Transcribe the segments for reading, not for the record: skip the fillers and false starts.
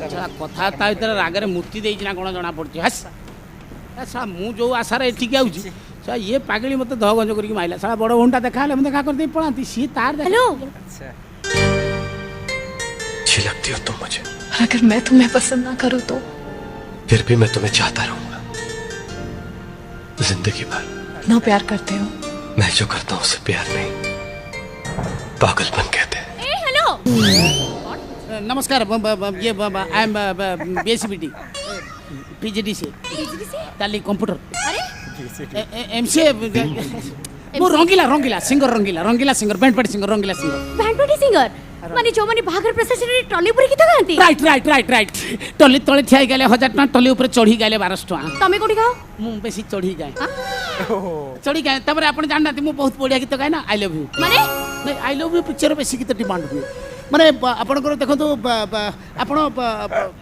कथा भर रागरे मूर्ति देना कौन जना पड़ी सा मु जो आशार एठिक आऊँगी ये पागली मत दह गंज करके माइला सारा बड़ भौंटा देखा देखा करते पलाती सी तार हेलो अच्छी लगती हो तुम मुझे। अगर मैं तुम्हें पसंद ना करूँ तो फिर भी मैं तुम्हें चाहता रहूंगा जिंदगी भर। ना प्यार करते हो? मैं जो करता हूँ उसे प्यार नहीं पागलपन कहते हैं। हेलो नमस्कार ये आई एम बीएससीबीटी पीजीडी से ताली कंप्यूटर एमसीए वो रंगीला सिंगर बैंड पार्टी सिंगर माने जो माने बागर प्रशासन रे टॉली ऊपर गीत गांती राइट टॉली तळे ठिया गले 1000 टका टॉली ऊपर चढ़ी गले 1200 टका तमे कोठी गाओ मु बेसी चढ़ी जाए चढ़ी गए तबरे आपण जानना मु बहुत बढ़िया गीत गाए ना आई लव यू माने नहीं आई लव यू पिक्चर बेसी गीत डिमांड हुए माने आपनकर देखो आपण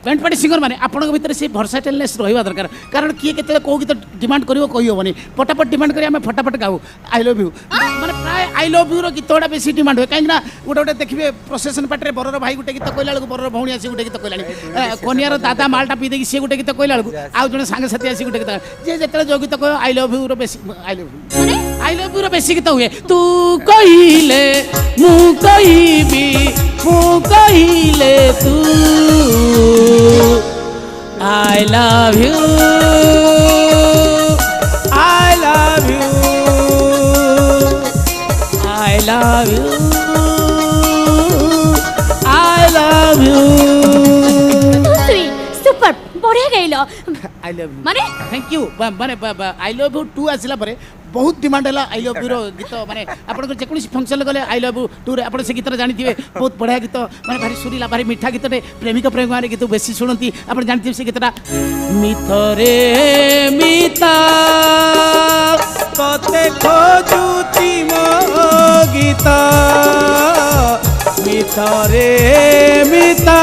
बैंड पार्टी सिंगर माने आपण भीतर से वर्सेटाइलनेस रहिबा दरकार कारण किए केते को गीत डिमांड करिवो कहि होबनी फटाफट डिमांड करी हम फटाफट गाऊ आई लव यू माने प्राय आई लव यू रो गीतोडा बेसी डिमांड होय काइना गोटे देखिबे प्रोसेशन पार्टी रे बरर भाई गोटे गीत कहला लग बरर भौणी आसी गोटे गीत कहलानी कोनियार दादा मालटा पी देकी से गोटे गीत कहला लग आ जने संग साथी आसी गोटे गीत जे जेतले जो गीत कह आई लव यू रो बेसी आई लव यू रो बेसी गीत हुए तू कहिले मु कहिबी मु कहिले तू I love you I love you I love you I love you super बढ़िया गाइलो आई लव यू माने थैंक यू माने आई लव यू 2 आसिला परे बहुत डिमांड है आई लव यू रो गीत माने आपन जेकोनी फंक्शन गले आई लव यू टू रे आपन से गीत जानिथिबे बहुत बढ़िया गीत माने भारी सुरीला भारी मीठा गीत रे प्रेमिक प्रेम माने गीत बेसी सुनती आपन जानिथिबे से गीतटा मिथरे मिता कते खोजुती मो गीत मिथरे मिता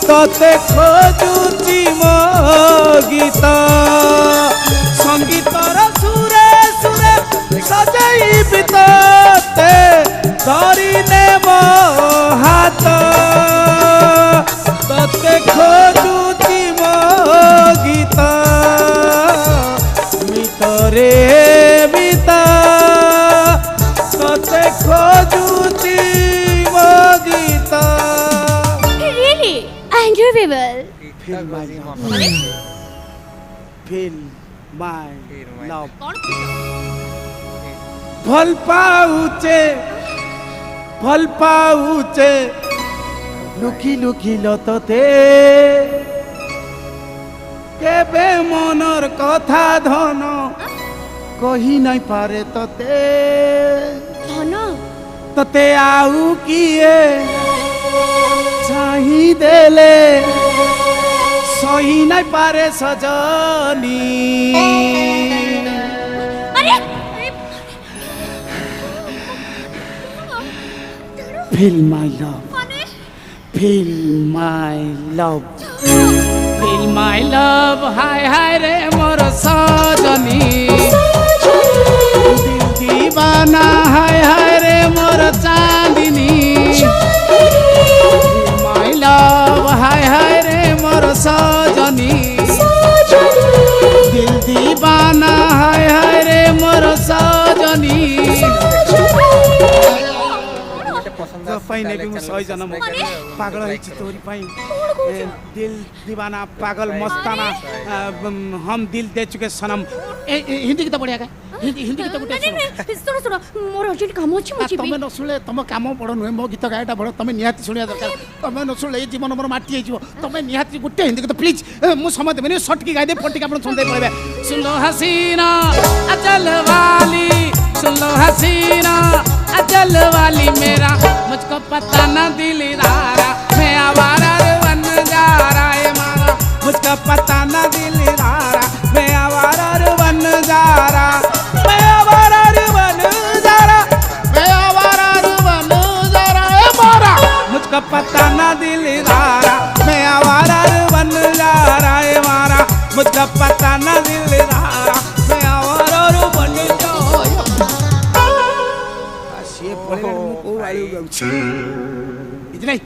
कते खोजुती मो गीत संगीतर सुरे सुरे सजाई बिताते धरी ने मो हाथ तते खोजुती मो गीत मितरे बिता तते खोजुती मो गीत really enjoyable feel my love भल पाउचे लुकी लुकी लतते केबे मनर कथा धन कही नहीं पारे तते धन तते आउ किए चाही देले सही नहीं पारे सजनी Feel my love, feel my love, feel my love, हाय हाय रे मोर सजनी दिल दीवाना हाय हाय रे मोर चांदनी my love, हाय हाय रे मोर सजनी दिल दीवाना हाय हाय रे मोर सजनी पाइने भी मु सही जन्म पागल है तोरी पाई दिल दीवाना पागल मस्ताना हम दिल दे चुके सनम हिंदी गीत बढ़िया का हिंदी गीत गुटे सुनो सुनो मोर अर्जेंट काम अछि मुझे तमे न सुले तम काम पड़ नुहे मो गीत गायटा बड़ तमे निहाती सुनिया दरकार तमे न सुले जीवन मोर माटी आइजो तमे निहाती गुटे हिंदी गीत प्लीज मु समय देबे शॉर्ट की गाय दे फटी आपण सुन दे पड़बे सुनो हसीना अचल वाली सुनो हसीना अचल वाली मेरा मुझको पता न दिलदारा मैं आवारा बन जा रहा है मारा मुझको पता न दिलदारा मैं आवारा बन जा रहा मैं आवारा बन जा रहा मैं आवारा बन जा रहा है मारा मुझको पता न दिलदारा मैं आवारा बन जा रहा है मारा मुझको पता न दिलदारा मैं आवारा बन जा इतना ही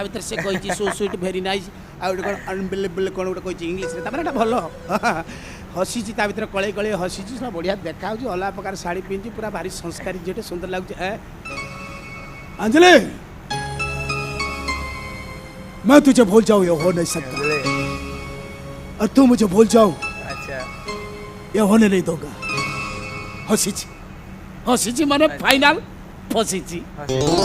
ता भीतर से कहिची सो स्वीट वेरी नाइस आ गोटे कोन अनबिलीवेबल कोन गोटे कहिची इंग्लिश रे ता माने एटा भलो हसीची ता भीतर कळे कळे हसीची सब बढ़िया देखा होची अला प्रकार साड़ी पिंची पूरा भारी संस्कारी जेटे सुंदर लागुची ए अंजलि मैं तुझे भूल जाऊं ये हो नहीं सकता और तू मुझे भूल जाओ अच्छा ये होने नहीं दूंगा हसीची हसीची माने फाइनल फसीची